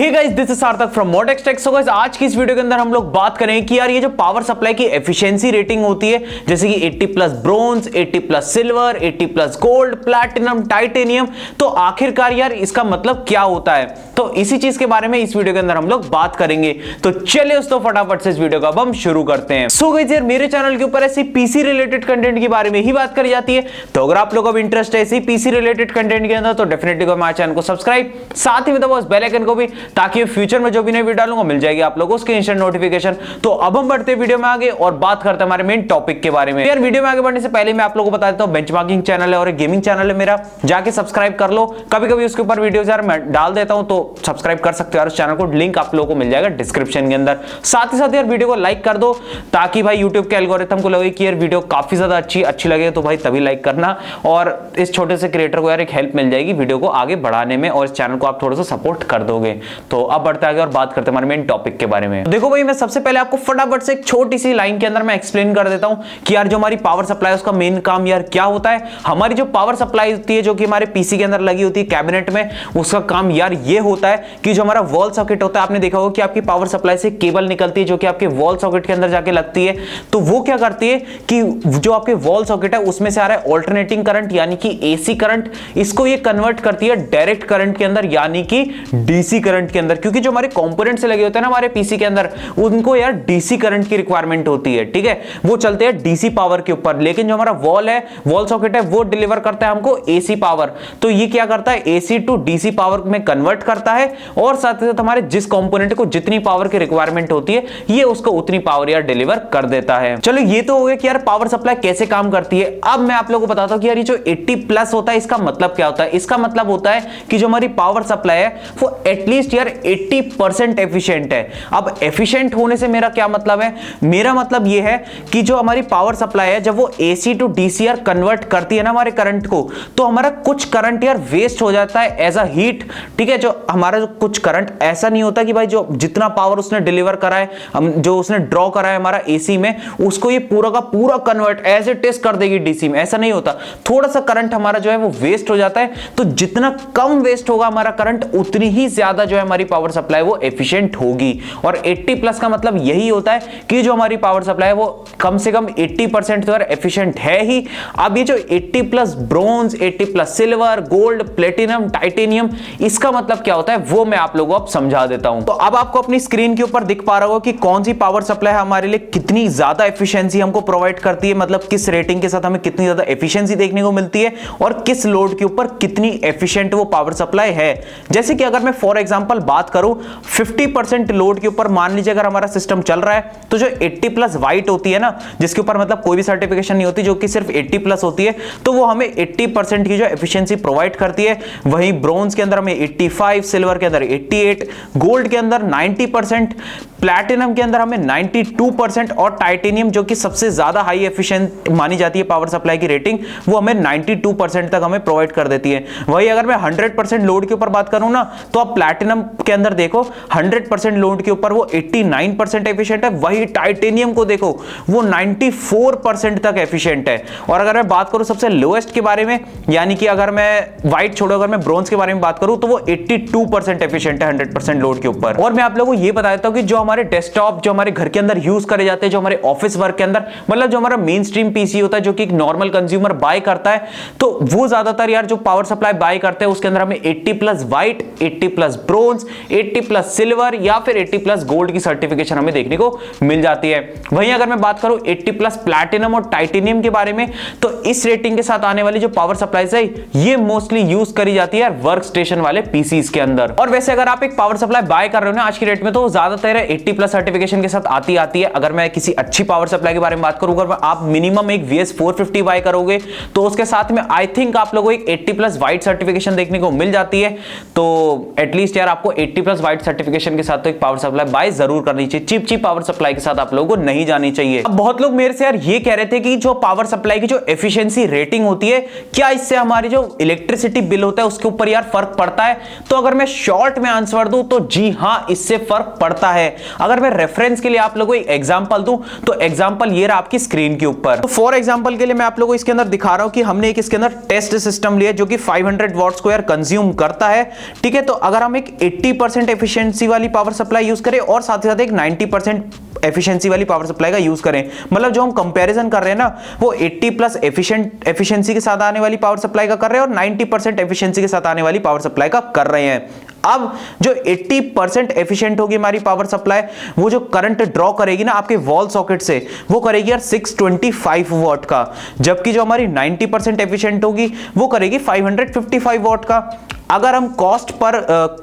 Hey guys, this is सार्थक from मोटेक्स take. So guys, आज की इस वीडियो के अंदर हम लोग बात करेंगे कि यार ये जो पावर सप्लाई की एफिशिएंसी रेटिंग होती है, जैसे कि 80 plus bronze, 80 plus silver, 80 plus gold, platinum, titanium, तो आखिरकार यार इसका मतलब क्या होता है। तो इसी चीज के बारे में इस वीडियो के अंदर हम लोग बात करेंगे। तो चलिए दोस्तों, फटाफट से इस वीडियो को अब हम शुरू करते हैं। सो गाइस यार, मेरे चैनल के ऊपर ऐसी पीसी रिलेटेड कंटेंट के बारे में ही बात करी जाती है, तो अगर आप लोगों को इंटरेस्ट है ऐसी पीसी रिलेटेड कंटेंट के अंदर तो डेफिनेटली को हमारे चैनल को सब्सक्राइब, साथ ही में दबाओ उस बेल आइकन को भी, ताकि फ्यूचर में जो भी नई वीडियो डालूंगा मिल जाएगी आप लोगों को उसकी इंस्टेंट नोटिफिकेशन। तो अब हम बढ़ते हैं वीडियो में आगे और बात करते हैं हमारे मेन टॉपिक के बारे में। यार वीडियो में आगे बढ़ने से पहले मैं आप लोगों को बता देता हूं, बेंचमार्किंग चैनल है और एक गेमिंग चैनल है मेरा, जाके सब्सक्राइब कर लो। कभी कभी उसके ऊपर वीडियोस यार मैं डाल देता हूं, तो सब्सक्राइब कर सकते हो यार उस चैनल को, लिंक आप लोगों को मिल जाएगा डिस्क्रिप्शन के अंदर। साथ ही साथ यार वीडियो को लाइक कर दो, ताकि भाई यूट्यूब के एल्गोरिथम को लगे कि यार वीडियो काफी ज्यादा अच्छी लगे, तो भाई तभी लाइक करना, और इस छोटे से क्रिएटर को यार एक हेल्प मिल जाएगी वीडियो को आगे बढ़ाने में, और इस चैनल को आप थोड़ा सा सपोर्ट कर दोगे। तो अब बढ़ते आगे और बात करते हैं हमारे मेन टॉपिक के बारे में। देखो भाई, मैं सबसे पहले आपको फटाफट से एक छोटी सी लाइन के अंदर मैं एक्सप्लेन कर देता हूं कि यार जो हमारी पावर सप्लाई है उसका मेन काम यार क्या होता है। हमारी जो पावर सप्लाई होती है, जो कि हमारे पीसी के अंदर लगी होती है कैबिनेट में, उसका काम यार ये होता है कि जो हमारा वॉल सॉकेट होता है, आपने देखा होगा कि आपकी पावर सप्लाई से केबल निकलती है जो कि आपके वॉल सॉकेट के अंदर जाके लगती है। तो वो क्या करती है कि जो आपके वॉल सॉकेट है उसमें से आ रहा है ऑल्टरनेटिंग करंट यानी कि एसी करंट, इसको ये कन्वर्ट करती है डायरेक्ट करंट के अंदर यानी कि डीसी करंट के अंदर, क्योंकि जो हमारे कंपोनेंट से लगे होते हैं ना हमारे पीसी के अंदर, उनको यार डीसी करंट की रिक्वायरमेंट होती है। ठीक है, वो चलते हैं डीसी पावर के ऊपर, लेकिन जो हमारा वॉल है, वॉल सॉकेट है, वो डिलीवर करता है हमको एसी पावर। तो ये क्या करता है, एसी टू डीसी पावर में कन्वर्ट करता है, और साथ ही साथ हमारे जिस कंपोनेंट को जितनी पावर की रिक्वायरमेंट होती है, ये उसको उतनी पावर यार डिलीवर कर देता है। चलो, ये तो हो गया कि यार पावर सप्लाई कैसे काम करती है। अब मैं आप लोगों को बताता हूं कि यार ये जो 80 प्लस होता है इसका मतलब क्या होता है। इसका मतलब होता है कि जो हमारी पावर सप्लाई है वो एटलीस्ट यार 80% एफिशिएंट है। अब एफिशिएंट होने से मेरा क्या मतलब है, मेरा मतलब ये है कि जो हमारी पावर सप्लाई है जब वो एसी टू डीसी यार कन्वर्ट करती है ना हमारे करंट को, तो हमारा कुछ करंट यार वेस्ट हो जाता है एज अ हीट। ठीक है, जो हमारा जो कुछ करंट ऐसा नहीं होता कि भाई जो जितना पावर उसने डिलीवर करा है, जो उसने ड्रॉ करा है हमारा एसी में, उसको ये पूरा का पूरा कन्वर्ट एज इट इज कर देगी डीसी में, ऐसा नहीं होता। थोड़ा सा करंट हमारा जो है वो वेस्ट हो जाता है। तो जितना कम वेस्ट होगा हमारा करंट, उतनी ही ज्यादा जो है हमारी पावर सप्लाई वो एफिशिएंट होगी। और 80 प्लस का मतलब यही होता है कि जो हमारी पावर सप्लाई है वो कम से कम 80% तो यार एफिशिएंट है ही। अब ये जो 80 plus bronze, 80 plus silver, gold, platinum, titanium, इसका मतलब क्या होता है वो मैं आप लोगों को अब समझा देता हूं। तो अब आपको अपनी स्क्रीन के ऊपर दिख पा रहा होगा कि कौन सी पावर सप्लाई हमारे लिए कितनी ज्यादा एफिशिएंसी हमको प्रोवाइड करती है, मतलब किस रेटिंग के साथ हमें कितनी ज्यादा एफिशिएंसी देखने को मिलती है, और किस लोड के ऊपर कितनी एफिशिएंट वो पावर सप्लाई है। जैसे कि अगर मैं फॉर एग्जांपल बात करूं 50% लोड के ऊपर, मान लीजिए अगर हमारा सिस्टम चल रहा है, तो जो 80 प्लस व्हाइट होती है ना, जिसके ऊपर मतलब कोई भी सर्टिफिकेशन नहीं होती, जो कि सिर्फ 80 प्लस होती है, तो वो हमें 80% की जो एफिशिएंसी प्रोवाइड करती है। वहीं ब्रोंज के अंदर हमें 85, सिल्वर के अंदर 88, गोल्ड के अंदर 90%, प्लैटिनम के अंदर हमें 92%, और टाइटेनियम जो कि सबसे ज्यादा हाई एफिशिएंट मानी जाती है पावर सप्लाई की रेटिंग, वो हमें 92% तक हमें प्रोवाइड कर देती है। वही अगर मैं 100% लोड के ऊपर बात करूं ना, तो आप प्लैटिनम के अंदर देखो 100% लोड के ऊपर वो 89% एफिशिएंट है। वही टाइटेनियम को देखो वो 94% तक एफिशिएंट है। और अगर मैं बात करूं सबसे लोएस्ट के बारे में, यानी कि अगर मैं व्हाइट छोड़ो, अगर मैं ब्रोंज के बारे में बात करूं, तो वो 82% एफिशिएंट है 100% लोड के ऊपर। और मैं आप लोगों को ये बता देता हूं कि जो हमारे डेस्कटॉप, जो हमारे घर के अंदर यूज करे जाते हैं, जो हमारे ऑफिस वर्क के अंदर, मतलब जो हमारा मेन स्ट्रीम पीसी होता है, जो कि एक नॉर्मल कंज्यूमर बाय करता है, तो वो ज्यादातर यार जो पावर सप्लाई बाय करते हैं उसके अंदर हमें 80 plus white, 80 plus bronze, 80 plus silver या फिर 80 प्लस गोल्ड की सर्टिफिकेशन हमें देखने को मिल जाती है। वहीं अगर मैं बात करूं 80 प्लस प्लैटिनम और टाइटेनियम के बारे में, तो इस रेटिंग के साथ आने वाली जो पावर सप्लाई है ये मोस्टली यूज करी जाती है वर्क स्टेशन वाले पीसीज के अंदर। और वैसे अगर आप एक पावर सप्लाई बाय कर रहे हो ना आज की रेट में, तो ज्यादातर 80 प्लस सर्टिफिकेशन के साथ आती है। अगर मैं किसी अच्छी पावर सप्लाई के बारे में बात करूं, अगर आप मिनिमम एक VS450 बाय करोगे, तो उसके साथ में आई थिंक आप लोगों को एक 80 प्लस व्हाइट सर्टिफिकेशन देखने को मिल जाती है। तो एटलीस्ट यार आपको 80 प्लस व्हाइट सर्टिफिकेशन के साथ तो एक पावर सप्लाई बाय जरूर करनी चाहिए। चीप पावर सप्लाई के साथ आप लोगों को नहीं जानी चाहिए। अब बहुत लोग मेरे से यार ये कह रहे थे कि जो पावर सप्लाई की जो एफिशिएंसी रेटिंग होती है, क्या इससे हमारी जो इलेक्ट्रिसिटी बिल होता है उसके ऊपर यार फर्क पड़ता है। तो अगर मैं शॉर्ट में आंसर दूं तो जी हां, इससे फर्क पड़ता है। अगर मैं रेफरेंस के लिए आप लोगों को एक एग्जांपल दूं, तो एग्जांपल ये रहा आपकी स्क्रीन के ऊपर। तो फॉर एग्जांपल के लिए मैं आप लोगों को इसके अंदर दिखा रहा हूं कि हमने एक इसके अंदर टेस्ट सिस्टम लिया जो कि 500 वॉट्स को यार कंज्यूम करता है। ठीक है, तो अगर हम एक 80% एफिशिएंसी वाली पावर सप्लाई यूज करें और साथ ही साथ एक 90% एफिशिएंसी वाली पावर सप्लाई का यूज करें। मतलब जो हम कंपैरिजन कर रहे हैं ना, वो 80 प्लस एफिशिएंसी के साथ आने वाली पावर सप्लाई का कर रहे हैं और 90% एफिशिएंसी के साथ आने वाली पावर सप्लाई का कर रहे हैं। अब जो 80% एफिशिएंट होगी हमारी पावर सप्लाई, वो जो करंट ड्रॉ करेगी ना आपके वॉल सॉकेट से, वो करेगी यार 625 वॉट का, जबकि जो हमारी 90% एफिशिएंट होगी वो करेगी 555 वॉट का। अगर हम कॉस्ट पर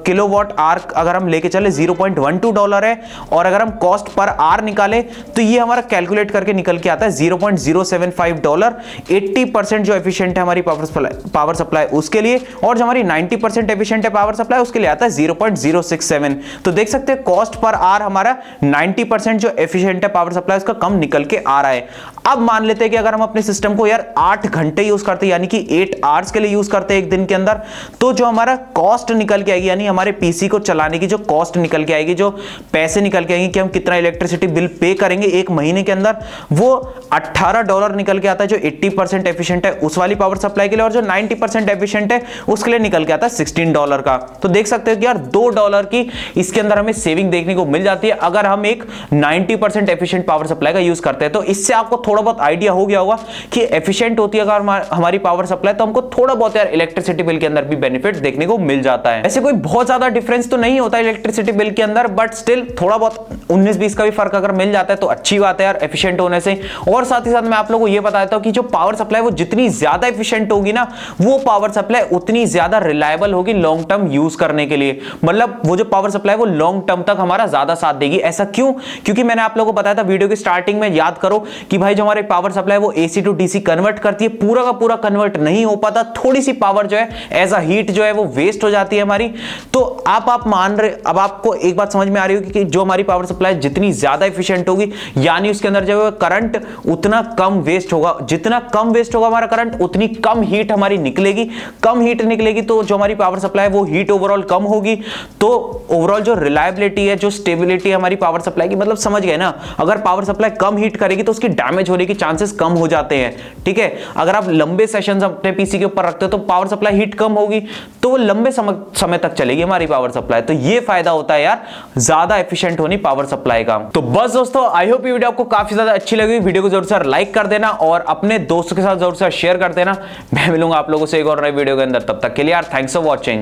किलोवाट आवर अगर हम लेके चले $0.12 है, और अगर हम कॉस्ट पर आवर निकाले तो ये हमारा कैलकुलेट करके निकल के आता है $0.075। 80% जो एफिशिएंट है हमारी पावर सप्लाई उसके लिए, और जो हमारी 90% एफिशिएंट है पावर सप्लाई उसके लिए आता है 0.067। तो देख सकते हैं कॉस्ट पर आवर हमारा 90% जो एफिशिएंट है पावर सप्लाई उसका कम निकल के आ रहा है। अब मान लेते हैं कि अगर हम अपने सिस्टम को यार 8 घंटे यूज करते हैं, यानी कि 8 आवर्स के लिए यूज करते हैं एक दिन के अंदर, तो जो हमारा कॉस्ट निकल के आएगी, यानी हमारे पीसी को चलाने की जो कॉस्ट निकल के आएगी, जो पैसे निकल के आएंगे कि हम कितना इलेक्ट्रिसिटी बिल पे करेंगे एक महीने के अंदर, वो $18 निकल के आता है जो 80% एफिशिएंट है उस वाली पावर सप्लाई के लिए, और जो 90% एफिशिएंट है उसके लिए निकल के आता है $16 का। तो देख सकते हो कि यार $2 की इसके अंदर हमें सेविंग देखने को मिल जाती है अगर हम एक 90% एफिशिएंट पावर सप्लाई का यूज करते हैं। तो इससे आपको थोड़ा बहुत आइडिया हो गया होगा कि एफिशिएंट होती है अगर हमारी पावर सप्लाई, तो हमको थोड़ा बहुत यार इलेक्ट्रिसिटी बिल के अंदर भी बेनिफिट देखने को मिल जाता है। ऐसे कोई बहुत ज्यादा डिफरेंस तो नहीं होता इलेक्ट्रिसिटी बिल के अंदर, बट स्टिल थोड़ा बहुत 19-20 का भी फर्क अगर मिल जाता है तो अच्छी बात है यार एफिशिएंट होने से। और साथ ही साथ मैं आप लोगों को यह बता देता हूं कि जो पावर सप्लाई वो जितनी ज्यादा एफिशिएंट होगी ना, वो पावर सप्लाई उतनी ज्यादा रिलायबल होगी लॉन्ग टर्म यूज करने के लिए। मतलब वो जो पावर सप्लाई वो लॉन्ग टर्म तक हमारा ज्यादा साथ देगी। ऐसा क्यों? क्योंकि मैंने आप लोगों को बताया था वीडियो की स्टार्टिंग में, याद करो कि भाई जो हमारे पावर सप्लाई वो एसी टू डीसी कन्वर्ट करती है, पूरा का पूरा कन्वर्ट नहीं हो पाता, थोड़ी सी पावर जो है एज अ हीट जो है वो वेस्ट हो जाती है हमारी। तो आप मान रहे, अब आपको एक बात समझ में आ रही होगी कि जो हमारी पावर सप्लाई जितनी ज्यादा एफिशिएंट होगी, यानी उसके अंदर जो है करंट उतना कम वेस्ट होगा। जितना कम वेस्ट होगा हमारा करंट, उतनी कम हीट हमारी निकलेगी। कम हीट निकलेगी तो जो हमारी पावर सप्लाई है वो हीट ओवरऑल कम होगी, तो ओवरऑल जो रिलायबिलिटी है, जो स्टेबिलिटी है हमारी पावर सप्लाई की, मतलब समझ गए ना, अगर पावर सप्लाई कम हीट करेगी तो उसकी डैमेज होने की चांसेस कम हो जाते हैं। ठीक है, अगर आप लंबे सेशंस अपने पीसी के ऊपर रखते हो तो पावर सप्लाई हीट कम होगी, तो वो लंबे समय तक चलेगी हमारी पावर सप्लाई। तो ये फायदा होता है यार ज्यादा एफिशिएंट होनी पावर सप्लाई का। तो बस दोस्तों, आई होप ये वीडियो आपको काफी ज्यादा अच्छी लगी। वीडियो को जरूर से लाइक कर देना और अपने दोस्तों के साथ जरूर से शेयर कर देना। मैं मिलूंगा आप लोगों से एक और नई वीडियो के अंदर, तब तक के लिए यार थैंक्स फॉर वॉचिंग।